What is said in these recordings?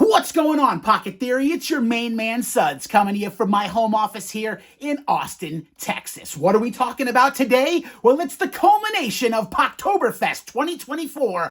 What's going on, Pocket Theory? It's your main man, Suds, coming to you from my home office here in Austin, Texas. What are we talking about today? Well, it's the culmination of Pocktoberfest 2024.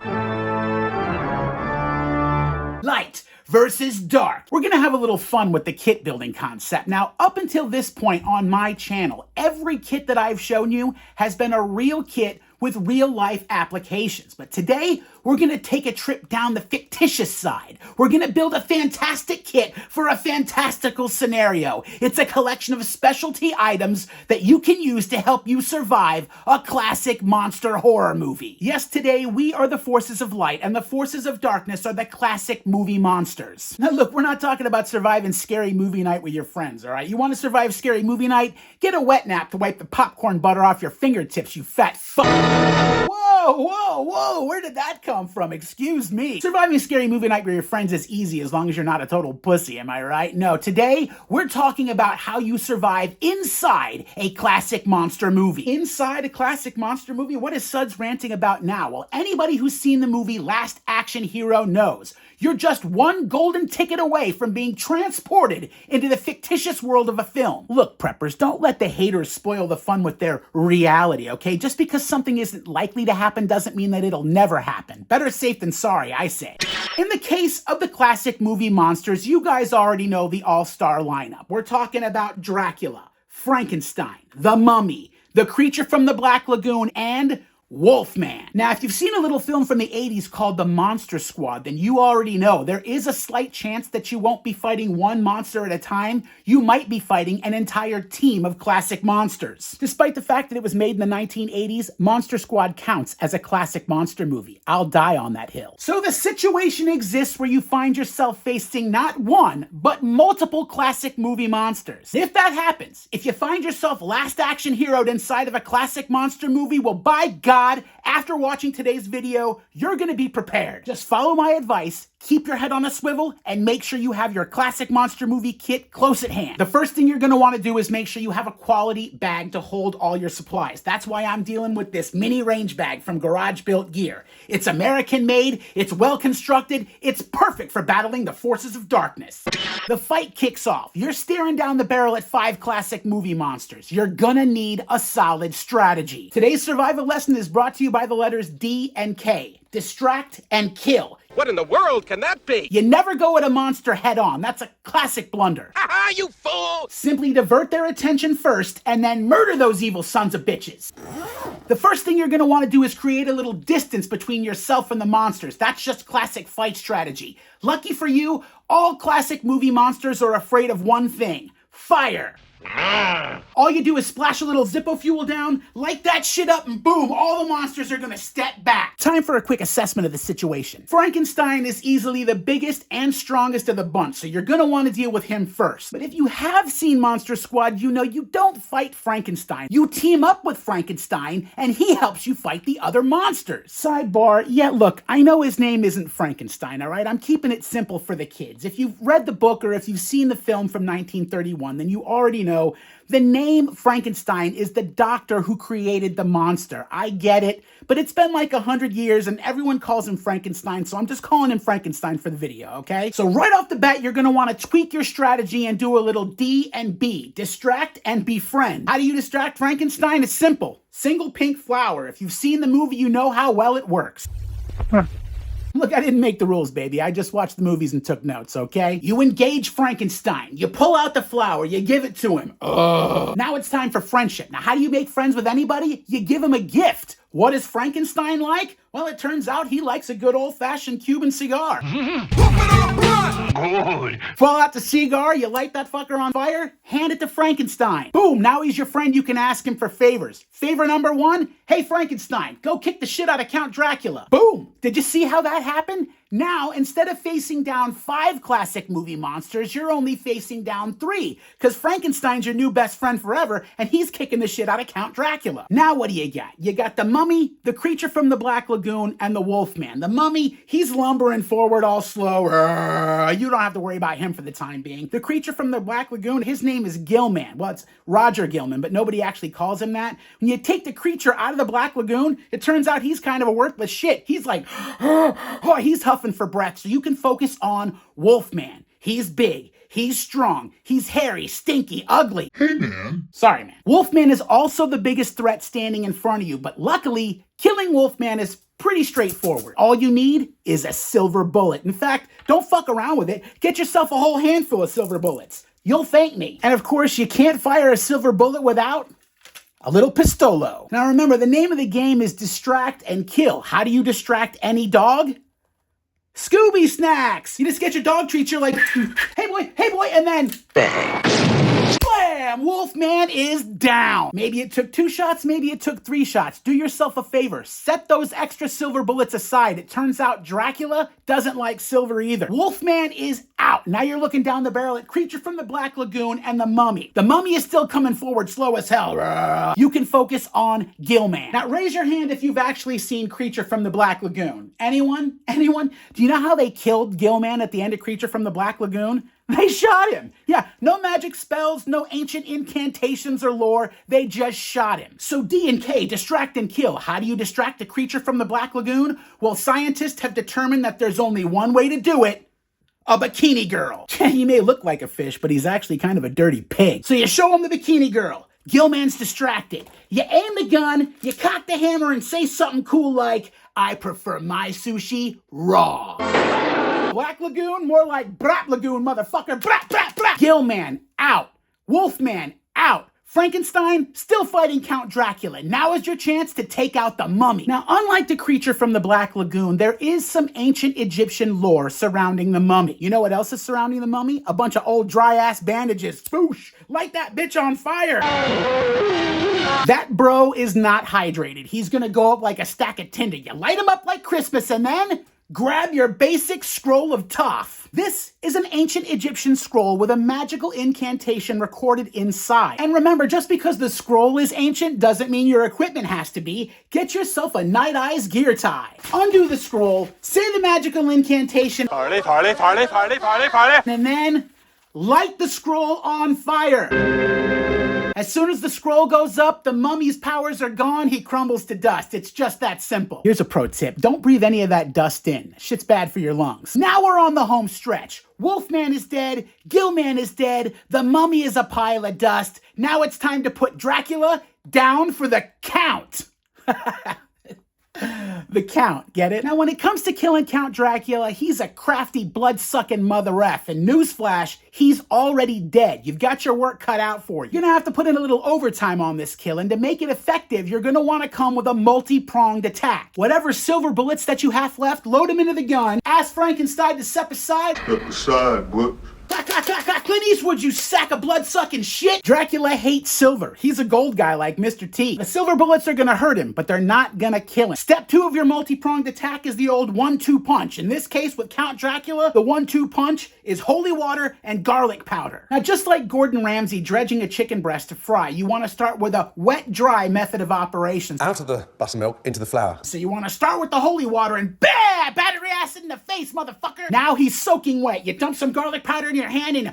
Light versus dark. We're gonna have a little fun with the kit building concept. Now, up until this point on my channel, every kit that I've shown you has been a real kit with real life applications. But today, we're gonna take a trip down the fictitious side. We're gonna build a fantastic kit for a fantastical scenario. It's a collection of specialty items that you can use to help you survive a classic monster horror movie. Yes, today we are the forces of light and the forces of darkness are the classic movie monsters. Now look, we're not talking about surviving scary movie night with your friends, all right? You wanna survive scary movie night? Get a wet nap to wipe the popcorn butter off your fingertips, you fat fuck. Whoa, where did that come from? Excuse me. Surviving scary movie night with your friends is easy as long as you're not a total pussy, am I right? No, today we're talking about how you survive inside a classic monster movie. Inside a classic monster movie? What is Suds ranting about now? Well, anybody who's seen the movie Last Action Hero knows. You're just one golden ticket away from being transported into the fictitious world of a film. Look, preppers, don't let the haters spoil the fun with their reality, okay? Just because something isn't likely to happen doesn't mean that it'll never happen. Better safe than sorry, I say. In the case of the classic movie monsters, you guys already know the all-star lineup. We're talking about Dracula, Frankenstein, the Mummy, the creature from the Black Lagoon, and Wolfman. Now, if you've seen a little film from the 80s called The Monster Squad, then you already know there is a slight chance that you won't be fighting one monster at a time. You might be fighting an entire team of classic monsters. Despite the fact that it was made in the 1980s, Monster Squad counts as a classic monster movie. I'll die on that hill. So the situation exists where you find yourself facing not one, but multiple classic movie monsters. If that happens, if you find yourself last action heroed inside of a classic monster movie, well, by God, after watching today's video, you're gonna be prepared. Just follow my advice, keep your head on a swivel, and make sure you have your classic monster movie kit close at hand. The first thing you're gonna wanna do is make sure you have a quality bag to hold all your supplies. That's why I'm dealing with this mini range bag from Garage Built Gear. It's American made, it's well constructed, it's perfect for battling the forces of darkness. The fight kicks off. You're staring down the barrel at 5 classic movie monsters. You're gonna need a solid strategy. Today's survival lesson is brought to you by the letters D and K. Distract and kill. What in the world can that be? You never go at a monster head on. That's a classic blunder. Ha, you fool! Simply divert their attention first and then murder those evil sons of bitches. The first thing you're gonna wanna do is create a little distance between yourself and the monsters. That's just classic fight strategy. Lucky for you, all classic movie monsters are afraid of one thing: fire. All you do is splash a little Zippo fuel down, light that shit up, and boom, all the monsters are gonna step back. Time for a quick assessment of the situation. Frankenstein is easily the biggest and strongest of the bunch, so you're gonna wanna deal with him first. But if you have seen Monster Squad, you know you don't fight Frankenstein. You team up with Frankenstein, and he helps you fight the other monsters. Sidebar, yeah, look, I know his name isn't Frankenstein, all right? I'm keeping it simple for the kids. If you've read the book or if you've seen the film from 1931, then you already know the name Frankenstein is the doctor who created the monster. I get it, but it's been like 100 years and everyone calls him Frankenstein, so I'm just calling him Frankenstein for the video, okay? So right off the bat, you're gonna wanna tweak your strategy and do a little D and B, distract and befriend. How do you distract Frankenstein? It's simple. Single pink flower. If you've seen the movie, you know how well it works. Look, I didn't make the rules, baby. I just watched the movies and took notes, okay? You engage Frankenstein. You pull out the flower. You give it to him. Ugh. Now it's time for friendship. Now, how do you make friends with anybody? You give him a gift. What is Frankenstein like? Well, it turns out he likes a good old-fashioned Cuban cigar. Good. Pull out the cigar, you light that fucker on fire, hand it to Frankenstein. Boom, now he's your friend, you can ask him for favors. Favor number 1, hey Frankenstein, go kick the shit out of Count Dracula. Boom, did you see how that happened? Now, instead of facing down 5 classic movie monsters, you're only facing down 3, because Frankenstein's your new best friend forever, and he's kicking the shit out of Count Dracula. Now what do you got? You got the Mummy, the creature from the Black Lagoon, and the Wolfman. The Mummy, he's lumbering forward all slow. You don't have to worry about him for the time being. The creature from the Black Lagoon, his name is Gilman. Well, it's Roger Gilman, but nobody actually calls him that. When you take the creature out of the Black Lagoon, it turns out he's kind of a worthless shit. He's like, oh, he's huffing puffing for breath so you can focus on Wolfman. He's big. He's strong. He's hairy, stinky, ugly. Hey, man. Sorry, man. Wolfman is also the biggest threat standing in front of you, but luckily, killing Wolfman is pretty straightforward. All you need is a silver bullet. In fact, don't fuck around with it. Get yourself a whole handful of silver bullets. You'll thank me. And of course, you can't fire a silver bullet without a little pistolo. Now remember, the name of the game is distract and kill. How do you distract any dog? Scooby Snacks! You just get your dog treats, you're like, hey boy, and then bam! Wolfman is down. Maybe it took 2 shots, maybe it took 3 shots. Do yourself a favor. Set those extra silver bullets aside. It turns out Dracula doesn't like silver either. Wolfman is out. Now you're looking down the barrel at Creature from the Black Lagoon and the Mummy. The Mummy is still coming forward slow as hell. You can focus on Gillman. Now raise your hand if you've actually seen Creature from the Black Lagoon. Anyone? Anyone? Do you know how they killed Gillman at the end of Creature from the Black Lagoon? They shot him. Yeah, no magic spells, no ancient incantations or lore. They just shot him. So D and K, distract and kill. How do you distract a creature from the Black Lagoon? Well, scientists have determined that there's only one way to do it. A bikini girl. He may look like a fish, but he's actually kind of a dirty pig. So you show him the bikini girl. Gillman's distracted. You aim the gun, you cock the hammer, and say something cool like, I prefer my sushi raw. Black Lagoon, more like Brat Lagoon, motherfucker. Brat, brat, brat. Gillman, out. Wolfman, out. Frankenstein, still fighting Count Dracula. Now is your chance to take out the Mummy. Now, unlike the Creature from the Black Lagoon, there is some ancient Egyptian lore surrounding the Mummy. You know what else is surrounding the Mummy? A bunch of old dry-ass bandages. Spoosh! Light that bitch on fire! That bro is not hydrated. He's gonna go up like a stack of tinder. You light him up like Christmas and then grab your basic scroll of Toph. This is an ancient Egyptian scroll with a magical incantation recorded inside. And remember, just because the scroll is ancient doesn't mean your equipment has to be. Get yourself a Night Eyes gear tie. Undo the scroll, say the magical incantation, Parley, parley, parley, parley, parley, parley. and then light the scroll on fire. As soon as the scroll goes up, the Mummy's powers are gone, he crumbles to dust. It's just that simple. Here's a pro tip. Don't breathe any of that dust in. Shit's bad for your lungs. Now we're on the home stretch. Wolfman is dead, Gillman is dead, the Mummy is a pile of dust. Now it's time to put Dracula down for the count. The Count, get it? Now, when it comes to killing Count Dracula, he's a crafty, blood-sucking mother F. And newsflash, he's already dead. You've got your work cut out for you. You're gonna have to put in a little overtime on this kill, and to make it effective, you're gonna wanna come with a multi-pronged attack. Whatever silver bullets that you have left, load them into the gun. Ask Frankenstein to step aside. Step aside, what? Clint Eastwood, you sack of blood-sucking shit! Dracula hates silver. He's a gold guy like Mr. T. The silver bullets are gonna hurt him, but they're not gonna kill him. Step 2 of your multi-pronged attack is the old 1-2 punch. In this case, with Count Dracula, the 1-2 punch is holy water and garlic powder. Now, just like Gordon Ramsay dredging a chicken breast to fry, you want to start with a wet-dry method of operations. Out of the buttermilk, into the flour. So you want to start with the holy water and BAM! Battery acid in the face, motherfucker! Now he's soaking wet. You dump some garlic powder in your hand and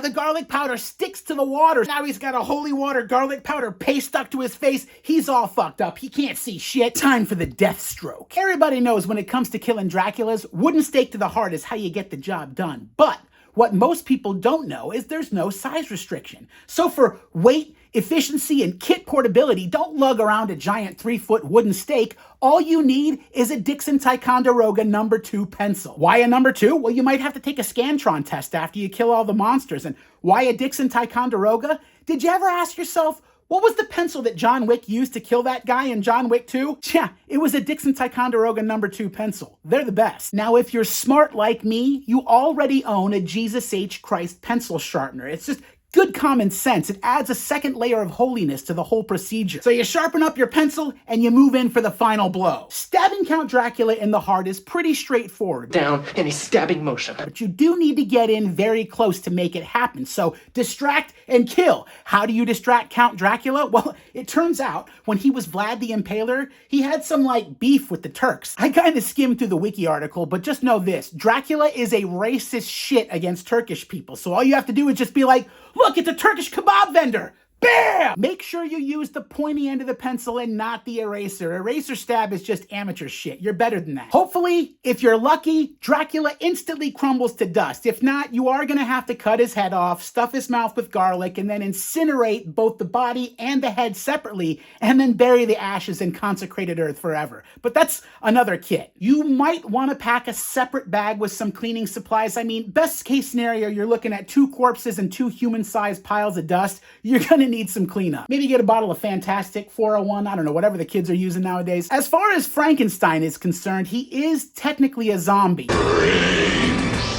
the garlic powder sticks to the water. Now he's got a holy water garlic powder paste stuck to his face. He's all fucked up. He can't see shit. Time for the death stroke. Everybody knows when it comes to killing Draculas, wooden stake to the heart is how you get the job done. But what most people don't know is there's no size restriction. So for weight, efficiency, and kit portability, don't lug around a giant 3-foot wooden stake. All you need is a Dixon Ticonderoga number 2 pencil. Why a number 2? Well, you might have to take a Scantron test after you kill all the monsters. And why a Dixon Ticonderoga? Did you ever ask yourself, what was the pencil that John Wick used to kill that guy in John Wick 2? Yeah, it was a Dixon Ticonderoga number 2 pencil. They're the best. Now, if you're smart like me, you already own a Jesus H. Christ pencil sharpener. It's just good common sense. It adds a second layer of holiness to the whole procedure. So you sharpen up your pencil and you move in for the final blow. Stabbing Count Dracula in the heart is pretty straightforward. Down in a stabbing motion. But you do need to get in very close to make it happen. So distract and kill. How do you distract Count Dracula? Well, it turns out when he was Vlad the Impaler, he had some beef with the Turks. I kind of skimmed through the wiki article, but just know this. Dracula is a racist shit against Turkish people. So all you have to do is just be like, look, it's a Turkish kebab vendor. Bam! Make sure you use the pointy end of the pencil and not the eraser. Eraser stab is just amateur shit. You're better than that. Hopefully, if you're lucky, Dracula instantly crumbles to dust. If not, you are gonna have to cut his head off, stuff his mouth with garlic, and then incinerate both the body and the head separately, and then bury the ashes in consecrated earth forever. But that's another kit. You might want to pack a separate bag with some cleaning supplies. I mean, best case scenario, you're looking at 2 corpses and 2 human-sized piles of dust. You're gonna need some cleanup. Maybe get a bottle of Fantastic 401, I don't know, whatever the kids are using nowadays. As far as Frankenstein is concerned, he is technically a zombie.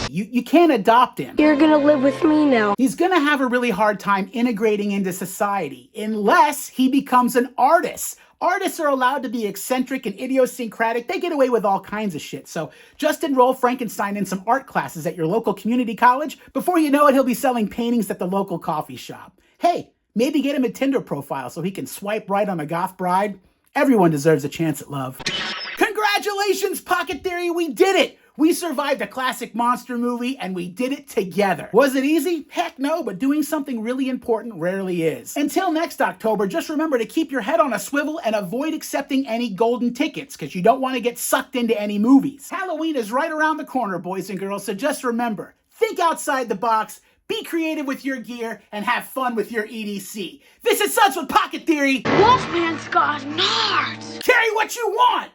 You can't adopt him. You're gonna live with me now. He's gonna have a really hard time integrating into society unless he becomes an artist. Artists are allowed to be eccentric and idiosyncratic. They get away with all kinds of shit. So just enroll Frankenstein in some art classes at your local community college. Before you know it, he'll be selling paintings at the local coffee shop. Hey, maybe get him a Tinder profile so he can swipe right on a goth bride. Everyone deserves a chance at love. Congratulations, Pocket Theory, we did it! We survived a classic monster movie, and we did it together. Was it easy? Heck no, but doing something really important rarely is. Until next October, just remember to keep your head on a swivel and avoid accepting any golden tickets, because you don't want to get sucked into any movies. Halloween is right around the corner, boys and girls, so just remember, think outside the box, be creative with your gear, and have fun with your EDC. This is Suds with Pocket Theory. Wolfman's got nards. Carry what you want!